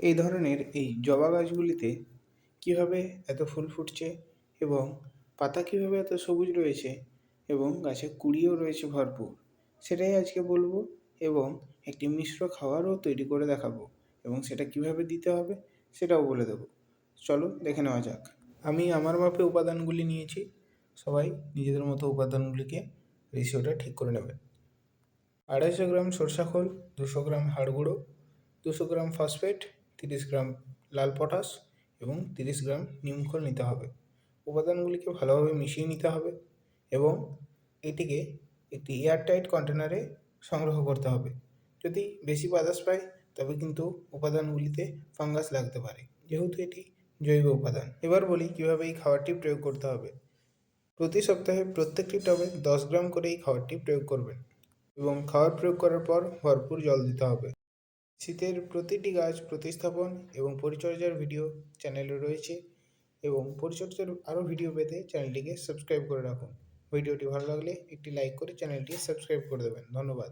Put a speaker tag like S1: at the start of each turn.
S1: এই ধরনের এই জবা গাছগুলিতে কীভাবে এত ফুল ফুটছে এবং পাতা কীভাবে এত সবুজ রয়েছে এবং গাছে কুঁড়িও রয়েছে ভরপুর, সেটাই আজকে বলবো এবং একটি মিশ্র খাবারও তৈরি করে দেখাবো এবং সেটা কীভাবে দিতে হবে সেটাও বলে দেবো। চলো দেখে নেওয়া যাক। আমি আমার মাপে উপাদানগুলি নিয়েছি, সবাই নিজেদের মতো উপাদানগুলিকে রেশিওটা ঠিক করে নেবেন। 250 গ্রাম সরষা খোল, 200 গ্রাম হাড় গুঁড়ো, 200 গ্রাম ফসফেট, 30 গ্রাম লাল পটাশ এবং 30 গ্রাম নিমখোল নিতে হবে। উপাদানগুলিকে ভালোভাবে মিশিয়ে নিতে হবে এবং এটিকে একটি এয়ারটাইট কন্টেনারে সংগ্রহ করতে হবে। যদি বেশি বাতাস পায় তবে কিন্তু উপাদানগুলিতে ফাঙ্গাস লাগতে পারে, যেহেতু এটি জৈব উপাদান। এবার বলি কীভাবে এই খাবারটি প্রয়োগ করতে হবে। প্রতি সপ্তাহে প্রত্যেকটি টবে 10 গ্রাম করে এই খাবারটি প্রয়োগ করবেন এবং খাবার প্রয়োগ করার পর ভরপুর জল দিতে হবে। শীতের প্রতিটি গাছ প্রতিস্থাপন এবং পরিচর্যার ভিডিও চ্যানেলে রয়েছে এবং পরিচর্যার আরও ভিডিও পেতে চ্যানেলটিকে সাবস্ক্রাইব করে রাখুন। ভিডিওটি ভালো লাগলে একটি লাইক করে চ্যানেলটি সাবস্ক্রাইব করে দেবেন। ধন্যবাদ।